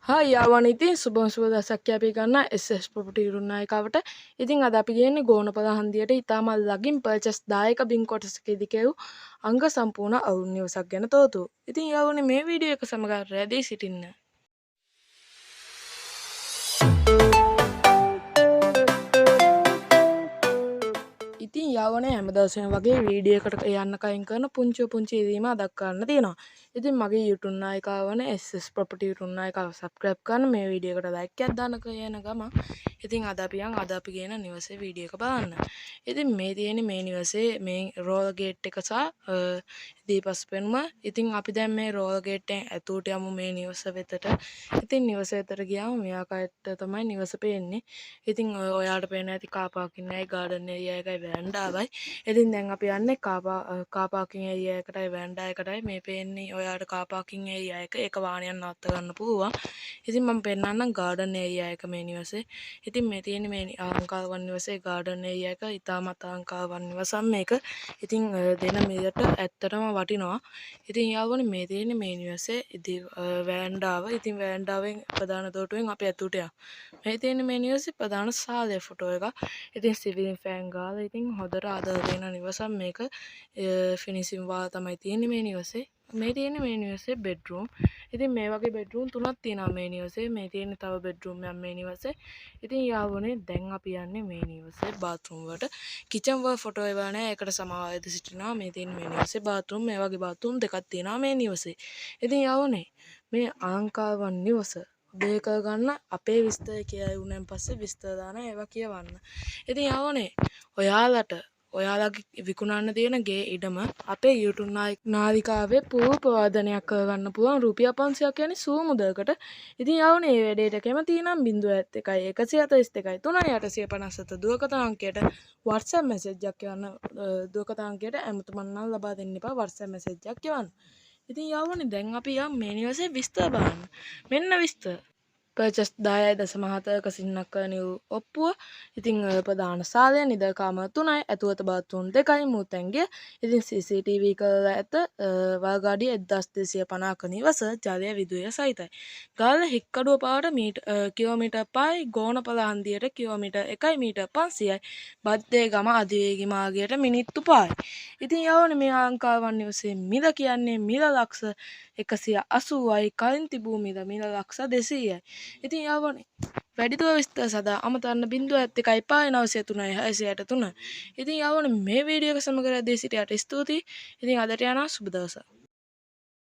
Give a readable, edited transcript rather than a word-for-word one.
Hi යාළුවනේ ඉතින් සුබ දවසක් අපි ගන්න SS property ඉරුණායකවට. ඉතින් අද අපි ගියන්නේ ගෝනපල හන්දියට ඉතාම ළඟින් පර්චේස් 10ක බින් කොටසකදී කියු අංග සම්පූර්ණ අවුල් නිවසක් ගැන තෝතු. ඉතින් යාළුවනේ මේ වීඩියෝ එක සමග රැඳී සිටින්න. ඉතින් යාළුවනේ හැමදාසෙම වගේ වීඩියෝ එකට යන්න කයින් කරන පුංචි ඉදීම අදක් ගන්න තියෙනවා. ඉතින් මගේ YouTube නායිකාව වන SS property YouTube නායිකාව subscribe කරන්න මේ වීඩියෝ එකට like එකක් දාන්න කියන ගම. ඉතින් අද අපි ගේන නිවසේ වීඩියෝ එක බලන්න. ඉතින් මේ තියෙන්නේ මේ නිවසේ මේ රෝල් ගේට් එක සහ දීපස් පෙනුම. ඉතින් අපි දැන් මේ රෝල් ගේට් එකෙන් ඇතුළට යමු මේ නිවස වෙතට. ඉතින් නිවස වෙතට ගියාම මෙයා කයට තමයි නිවස පේන්නේ. ඉතින් ඔයාලට පේන ඇති කාර් පාකින් එකයි ගාඩන් ඒරියා එකයි වෑන්ඩාවයි. ඉතින් දැන් අපි යන්නේ කාර් පාකින් ඒරියා එකටයි වෑන්ඩා එකටයි. මේ පේන්නේ ඔයාලට කාර් පාකින් ඒරියා එක. ඒක වාහනයක් නවත්ත ගන්න පුළුවන්. ඉතින් මම පෙන්නන්නම් ගාඩන් ඒරියා එක මේ නිවසේ. ඉතින් මේ තියෙන්නේ මේ අලංකාරවන් නිවසේ ගාඩන් ඒරියා එක. ඉතාමත් අලංකාරවන් නිවසක් මේක. ඉතින් දෙන මිලට ඇත්තටම වටිනවා. ඉතින් යාළුවනේ මේ තියෙන්නේ මේ නිවසේ වෑන්ඩාව. ඉතින් වෑන්ඩාවෙන් ප්‍රධාන දොරටුවෙන් අපි ඇතුළට යමු. මේ තියෙන්නේ මේ නිවසේ ප්‍රධාන සාලේ ෆොටෝ එක. ඉතින් සිවිලින් ෆෑන් ගාලා ඉතින් හොඳට ආදර දෙන නිවසක් මේක. ෆිනිෂින් වාල් තමයි තියෙන්නේ මේ නිවසේ. මේ තියෙන්නේ මේ නිවසේ බෙඩ්රූම්. ඉතින් මේ වගේ බෙඩ්රූම් තුනක් තියෙනවා මේ නිවසේ. මේ තියෙන්නේ තව බෙඩ්රූම් එකක් මේ නිවසේ. ඉතින් යාළුවනේ දැන් අපි යන්නේ මේ නිවසේ බාත්රූම් වලට. කිචන් වල ෆොටෝ ඒවා නෑ. ඒකට සමාවෙද සිටිනවා. මේ තියෙන්නේ මේ නිවසේ බාත්රූම්. මේ වගේ බාත්රූම් දෙකක් තියෙනවා මේ නිවසේ. ඉතින් යාළුවනේ මේ අලංකාරවන් නිවස ඔබේ කරගන්න අපේ විස්තර කියලා උනන් පස්සේ විස්තර දාන ඒවා කියවන්න. ඉතින් යාළුවනේ ඔයාලගේ විකුණන්න තියෙන ගේ ඉඩම අපේ YouTube නාලිකාවේ පූර්ව කරගන්න පුළුවන් රුපියල් 500ක් කියන්නේ සුළු මුදලකට. ඉතින් යාළුවනේ මේ වැඩේට කැමති නම් 0.1 142 3857 දුරකථන අංකයට WhatsApp message එකක් යවන්න. දුරකථන අංකයට ඇමතුමක් නම් ලබා දෙන්න එපා. WhatsApp message එකක් යවන්න. ඉතින් යාළුවනේ දැන් අපි යම් මේ නිවසේ විස්තර බලන්න. මෙන්න විස්තර. පර්චස් 10.7ක සින්නක් කරන ඔප්පුව. ඉතින් ප්‍රධාන සාලය නිදල් කාමර 3යි, ඇතුළත බාත්රූම් 2යි, මුතැන්ගේ. ඉතින් CCTV කරලා ඇත. වල්ගාඩිය 1250ක නිවස, ජලය විදුලිය සහිතයි. ගාල්ල හික්කඩුව පාරට කිලෝමීටර් 5යි, ගෝනපල හන්දියට කිලෝමීටර් 1යි මීටර් 500යි. බද්දේ ගම අධිවේගී මාර්ගයට මිනිත්තු 5යි. ඉතින් යාළුවනේ මේ අලංකාරවන් නිවසේ මිල කියන්නේ මිල ලක්ෂ 180යි, කලින් තිබූ මිල ලක්ෂ 200යි. ඉතින් යාළුවනේ වැඩිදුර විස්තර සඳහා අමතන්න 0.1 593 663. ඉතින් යාළුවනේ මේ වීඩියෝ එක සමග රැඳී සිටියාට ස්තුතියි. ඉතින් අදට යනවා සුබ දවසක්.